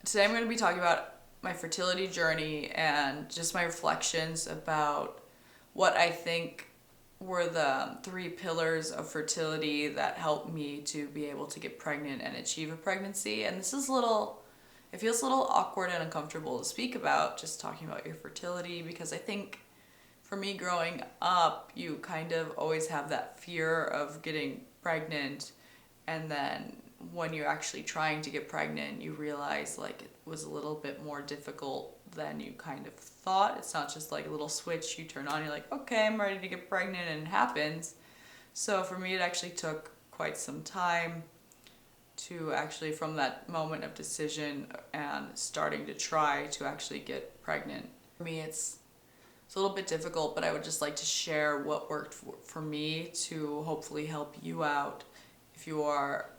Today I'm going to be talking about my fertility journey and just my reflections about what I think were the three pillars of fertility that helped me to be able to get pregnant and achieve a pregnancy. And this is it feels a little awkward and uncomfortable to speak about, just talking about your fertility, because I think for me growing up, you kind of always have that fear of getting pregnant, and then when you're actually trying to get pregnant, you realize like it was a little bit more difficult than you kind of thought. It's not just like a little switch you turn on, you're like, okay, I'm ready to get pregnant, and it happens. So for me, it actually took quite some time to actually, from that moment of decision and starting to try to actually get pregnant. For me, it's a little bit difficult, but I would just like to share what worked for me to hopefully help you out if you are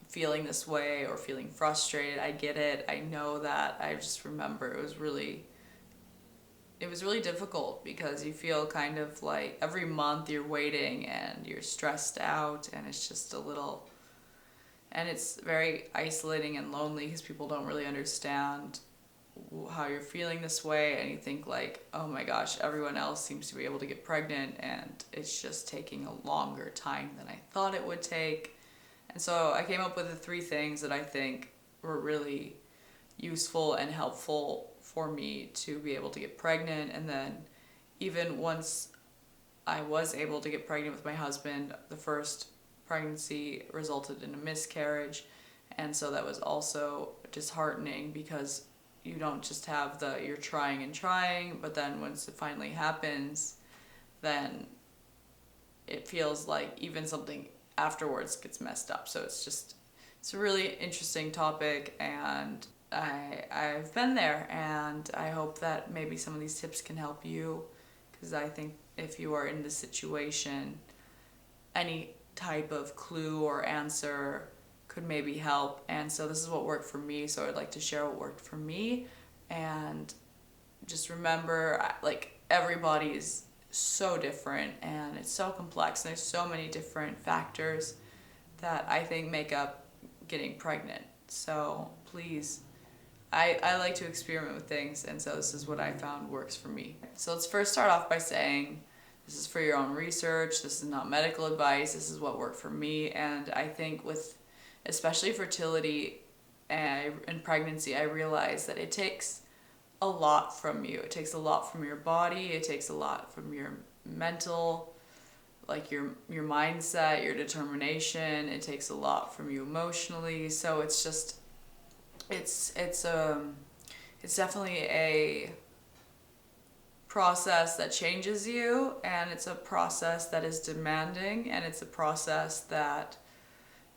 feeling this way or feeling frustrated. I get it. I know that. I just remember it was really difficult because you feel kind of like every month you're waiting and you're stressed out, and it's just and it's very isolating and lonely because people don't really understand how you're feeling this way, and you think like, oh my gosh, everyone else seems to be able to get pregnant and it's just taking a longer time than I thought it would take. And so I came up with the three things that I think were really useful and helpful for me to be able to get pregnant. And then even once I was able to get pregnant with my husband, the first pregnancy resulted in a miscarriage, and so that was also disheartening because you don't just have you're trying and trying, but then once it finally happens, then it feels like even something afterwards gets messed up. So it's a really interesting topic, and I've been there, and I hope that maybe some of these tips can help you, because I think if you are in this situation, any type of clue or answer could maybe help. And so this is what worked for me, so I'd like to share what worked for me. And just remember, like, everybody is so different and it's so complex, and there's so many different factors that I think make up getting pregnant. So please, I like to experiment with things, and so this is what I found works for me. So let's first start off by saying this is for your own research, this is not medical advice, this is what worked for me. And I think with especially fertility and pregnancy, I realized that it takes a lot from you. It takes a lot from your body, it takes a lot from your mental, like your mindset, your determination. It takes a lot from you emotionally. So it's definitely a process that changes you, and it's a process that is demanding, and it's a process that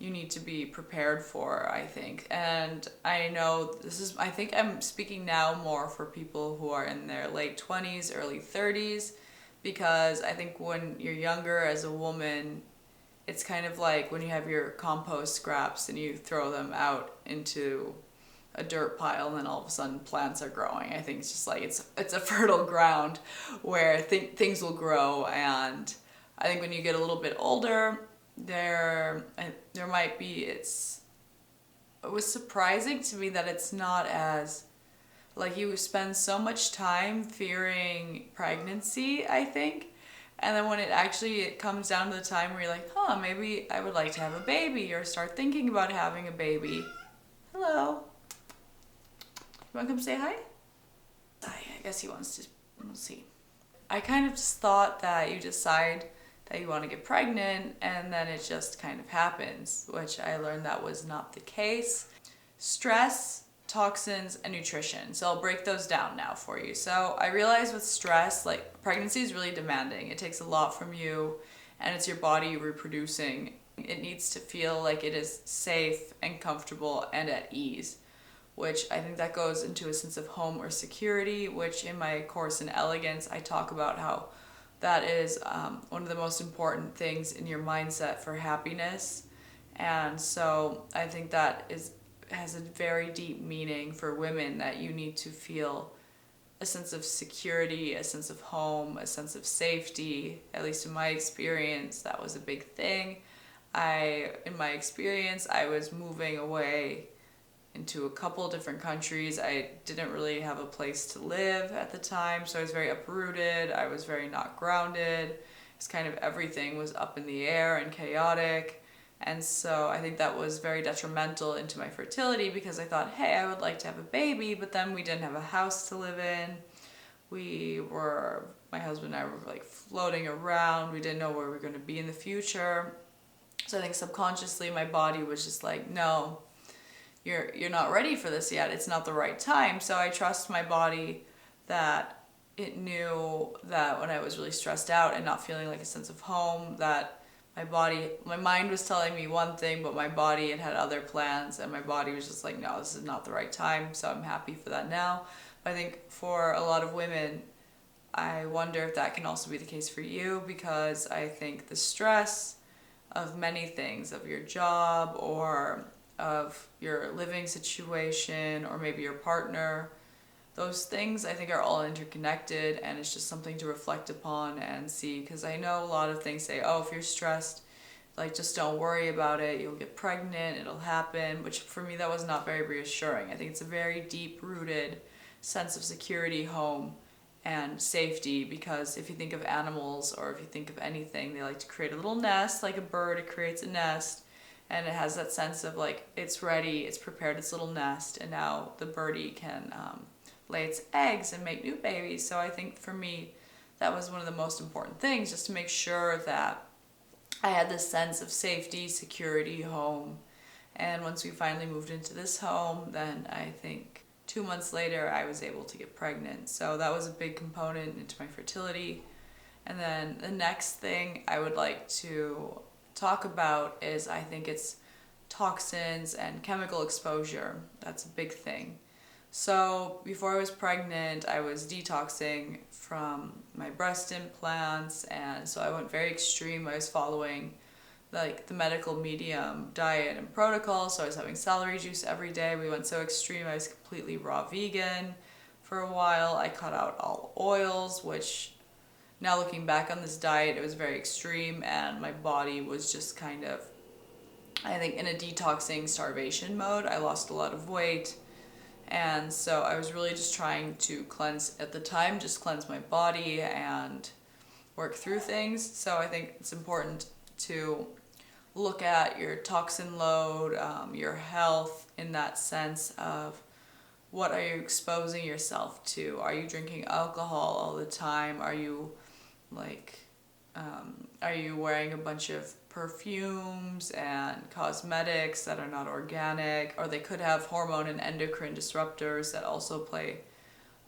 you need to be prepared for, I think. And I know I think I'm speaking now more for people who are in their late 20s, early 30s, because I think when you're younger as a woman, it's kind of like when you have your compost scraps and you throw them out into a dirt pile, and then all of a sudden plants are growing. I think it's just like it's a fertile ground where things will grow. And I think when you get a little bit older, there might be, it was surprising to me that it's not as, like, you spend so much time fearing pregnancy, I think, and then when it comes down to the time where you're like, maybe I would like to have a baby, or start thinking about having a baby. Hello. You want to come say hi? I guess he wants to. We'll see. I kind of just thought that you decide that you want to get pregnant and then it just kind of happens, which I learned that was not the case. Stress, toxins, and nutrition. So I'll break those down now for you. So I realized with stress, like, pregnancy is really demanding. It takes a lot from you, and it's your body reproducing. It needs to feel like it is safe and comfortable and at ease, which I think that goes into a sense of home or security, which in my course in elegance, I talk about how that is one of the most important things in your mindset for happiness. And so I think that has a very deep meaning for women, that you need to feel a sense of security, a sense of home, a sense of safety. At least in my experience, that was a big thing. In my experience, I was moving away into a couple different countries. I didn't really have a place to live at the time, so I was very uprooted. I was very not grounded. It's kind of everything was up in the air and chaotic. And so I think that was very detrimental into my fertility, because I thought, hey, I would like to have a baby, but then we didn't have a house to live in. My husband and I were like floating around. We didn't know where we were going to be in the future. So I think subconsciously my body was just like, no, you're not ready for this yet. It's not the right time. So I trust my body that it knew that when I was really stressed out and not feeling like a sense of home, that my mind was telling me one thing, but my body had other plans, and my body was just like, no, this is not the right time. So I'm happy for that now. But I think for a lot of women, I wonder if that can also be the case for you, because I think the stress of many things, of your job or of your living situation or maybe your partner, those things I think are all interconnected, and it's just something to reflect upon and see. Because I know a lot of things say, oh, if you're stressed, like, just don't worry about it, you'll get pregnant, it'll happen, which for me that was not very reassuring. I think it's a very deep-rooted sense of security, home, and safety, because if you think of animals or if you think of anything, they like to create a little nest. Like a bird, it creates a nest, and it has that sense of like, it's ready, it's prepared its little nest, and now the birdie can lay its eggs and make new babies. So I think for me that was one of the most important things, just to make sure that I had this sense of safety, security, home. And once we finally moved into this home, then I think 2 months later I was able to get pregnant. So that was a big component into my fertility. And then the next thing I would like to talk about is, I think it's toxins and chemical exposure. That's a big thing. So before I was pregnant, I was detoxing from my breast implants, and so I went very extreme. I was following like the medical medium diet and protocol, so I was having celery juice every day. We went so extreme, I was completely raw vegan for a while. I cut out all oils, which now looking back on this diet, it was very extreme, and my body was just kind of, I think, in a detoxing starvation mode. I lost a lot of weight. And so I was really just trying to cleanse, at the time, just cleanse my body and work through things. So I think it's important to look at your toxin load, your health, in that sense of what are you exposing yourself to? Are you drinking alcohol all the time? Are you wearing a bunch of perfumes and cosmetics that are not organic? Or they could have hormone and endocrine disruptors that also play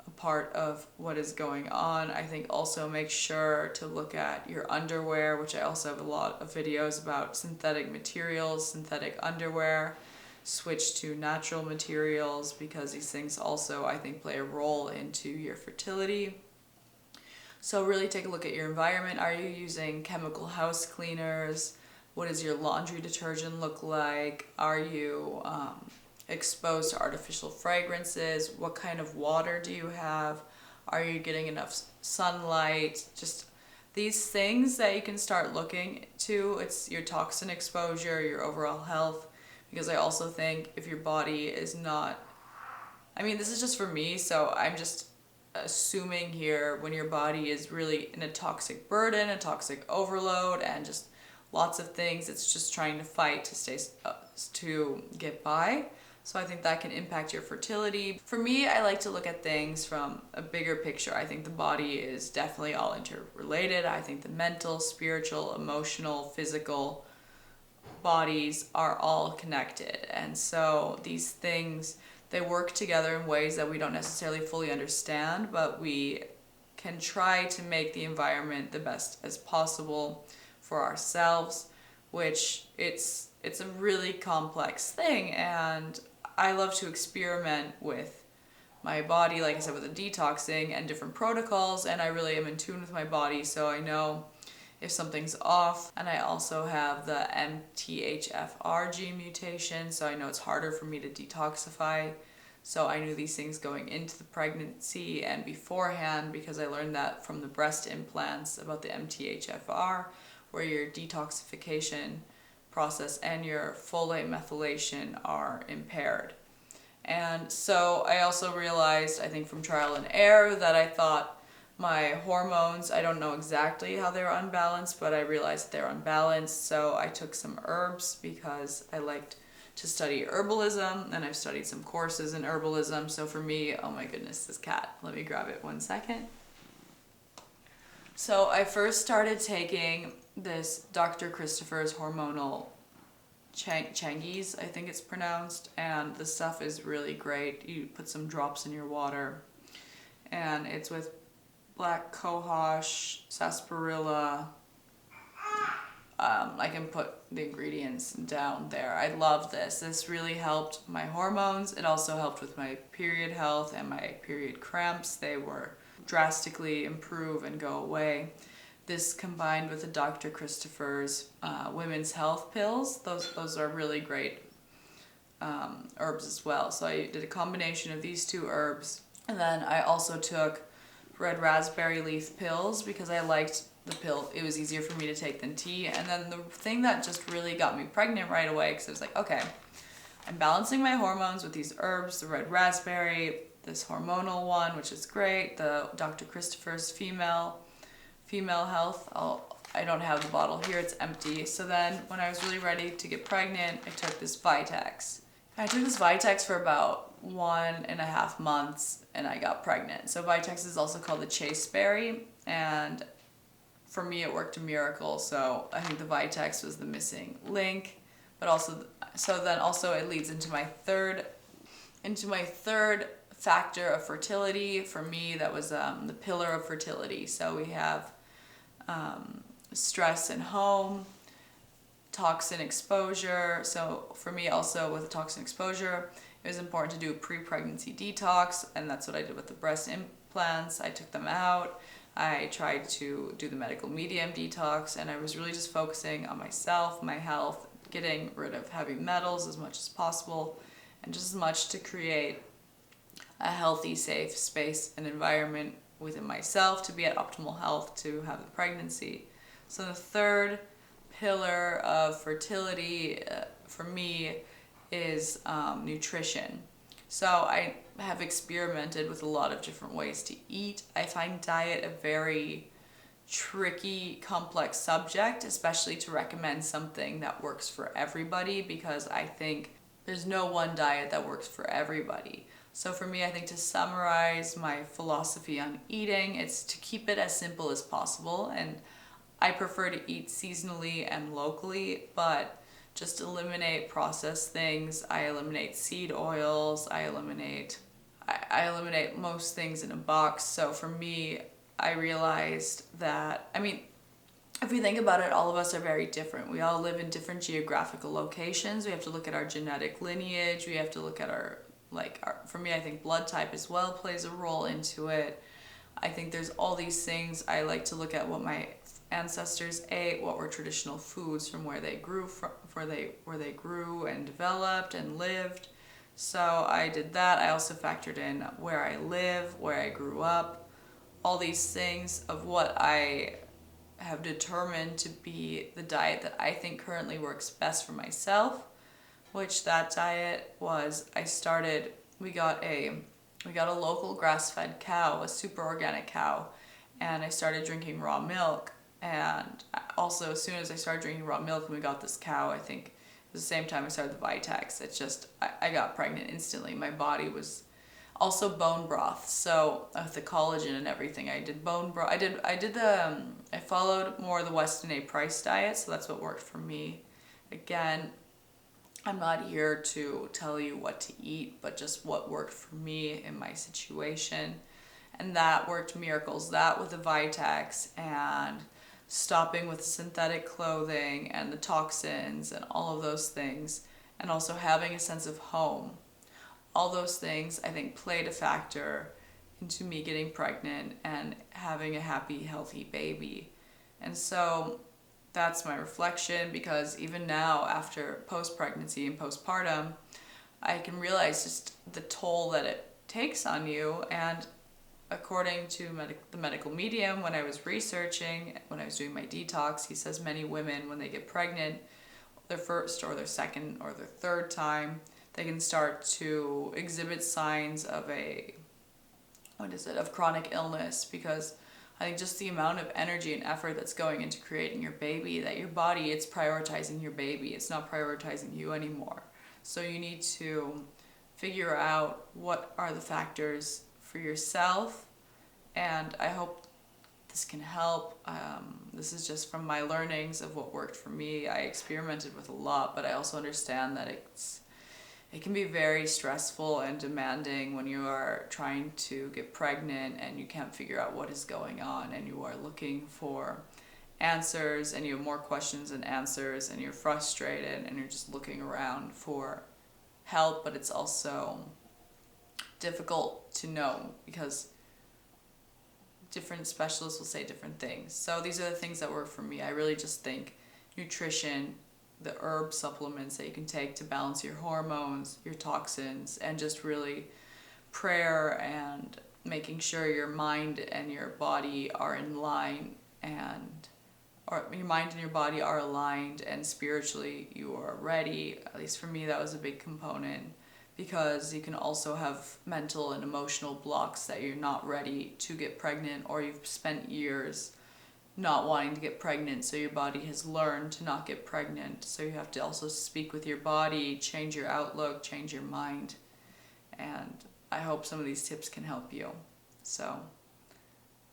a part of what is going on. I think also make sure to look at your underwear, which I also have a lot of videos about synthetic materials, synthetic underwear. Switch to natural materials, because these things also, I think, play a role into your fertility. So really take a look at your environment. Are you using chemical house cleaners? What does your laundry detergent look like? Are you exposed to artificial fragrances? What kind of water do you have? Are you getting enough sunlight? Just these things that you can start looking to. It's your toxin exposure, your overall health. Because I also think if your body is not, I mean, this is just for me, so I'm just assuming here, when your body is really in a toxic burden, a toxic overload, and just lots of things, it's just trying to fight to stay to get by. So I think that can impact your fertility. For me, I like to look at things from a bigger picture. I think the body is definitely all interrelated. I think the mental, spiritual, emotional, physical bodies are all connected. And so these things, they work together in ways that we don't necessarily fully understand, but we can try to make the environment the best as possible for ourselves, which it's a really complex thing. And I love to experiment with my body, like I said, with the detoxing and different protocols, and I really am in tune with my body, so I know if something's off. And I also have the MTHFR gene mutation, so I know it's harder for me to detoxify. So I knew these things going into the pregnancy and beforehand, because I learned that from the breast implants about the MTHFR, where your detoxification process and your folate methylation are impaired. And so I also realized, I think from trial and error, that I thought my hormones, I don't know exactly how they were unbalanced, but I realized they're unbalanced. So I took some herbs because I liked to study herbalism, and I've studied some courses in herbalism. So for me, oh my goodness, this cat, let me grab it 1 second. So I first started taking this Dr. Christopher's hormonal Changease, I think it's pronounced, and the stuff is really great. You put some drops in your water, and it's with black cohosh, sarsaparilla. I can put the ingredients down there. I love this. This really helped my hormones. It also helped with my period health and my period cramps. They were drastically improve and go away. This combined with the Dr. Christopher's women's health pills, those are really great herbs as well. So I did a combination of these 2 herbs, and then I also took red raspberry leaf pills because I liked the pill. It was easier for me to take than tea. And then the thing that just really got me pregnant right away, because I was like, okay, I'm balancing my hormones with these herbs, the red raspberry, this hormonal one, which is great, the Dr. Christopher's female health. I don't have the bottle here, it's empty. So then when I was really ready to get pregnant, I took this Vitex. I took this Vitex for about 1.5 months and I got pregnant. So Vitex is also called the chasteberry, and for me it worked a miracle. So I think the Vitex was the missing link, but also, so then also it leads into my third factor of fertility. For me, that was the pillar of fertility. So we have stress in home, toxin exposure. So for me also with toxin exposure, it was important to do a pre-pregnancy detox, and that's what I did with the breast implants. I took them out. I tried to do the medical medium detox, and I was really just focusing on myself, my health, getting rid of heavy metals as much as possible, and just as much to create a healthy, safe space and environment within myself to be at optimal health to have the pregnancy. So the third pillar of fertility for me is nutrition. So I have experimented with a lot of different ways to eat. I find diet a very tricky, complex subject, especially to recommend something that works for everybody, because I think there's no one diet that works for everybody. So for me, I think to summarize my philosophy on eating, it's to keep it as simple as possible. And I prefer to eat seasonally and locally, but just eliminate processed things. I eliminate seed oils. I eliminate most things in a box. So for me, I realized that, I mean, if we think about it, all of us are very different. We all live in different geographical locations. We have to look at our genetic lineage. We have to look at for me, I think blood type as well plays a role into it. I think there's all these things. I like to look at what my ancestors ate, what were traditional foods from where they grew where they grew and developed and lived. So I did that. I also factored in where I live, where I grew up, all these things of what I have determined to be the diet that I think currently works best for myself, which that diet was, we got a local grass-fed cow, a super organic cow, and I started drinking raw milk. And also, as soon as I started drinking raw milk and we got this cow, I think it was the same time I started the Vitex. It's just, I got pregnant instantly. My body was also bone broth. So with the collagen and everything, I did bone broth. I followed more the Weston A. Price diet, so that's what worked for me. Again, I'm not here to tell you what to eat, but just what worked for me in my situation. And that worked miracles. That with the Vitex and stopping with synthetic clothing and the toxins and all of those things, and also having a sense of home. All those things, I think, played a factor into me getting pregnant and having a happy, healthy baby. And so that's my reflection, because even now, after post-pregnancy and postpartum, I can realize just the toll that it takes on you. And according to the medical medium, when I was researching, when I was doing my detox, he says many women, when they get pregnant, their first or their second or their third time, they can start to exhibit signs of of chronic illness, because I think just the amount of energy and effort that's going into creating your baby, that your body, it's prioritizing your baby. It's not prioritizing you anymore. So you need to figure out what are the factors for yourself, and I hope this can help. This is just from my learnings of what worked for me. I experimented with a lot, but I also understand that it can be very stressful and demanding when you are trying to get pregnant and you can't figure out what is going on, and you are looking for answers and you have more questions than answers, and you're frustrated and you're just looking around for help. But it's also difficult to know because different specialists will say different things. So these are the things that work for me. I really just think nutrition, the herb supplements that you can take to balance your hormones, your toxins, and just really prayer and making sure your mind and your body are in line, or your mind and your body are aligned, and spiritually you are ready. At least for me, that was a big component, because you can also have mental and emotional blocks that you're not ready to get pregnant, or you've spent years not wanting to get pregnant, so your body has learned to not get pregnant. So you have to also speak with your body, change your outlook, change your mind, and I hope some of these tips can help you. So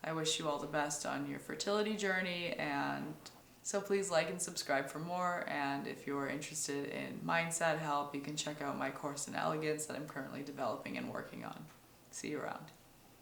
I wish you all the best on your fertility journey, and so please like and subscribe for more. And if you're interested in mindset help, you can check out my course in elegance that I'm currently developing and working on. See you around.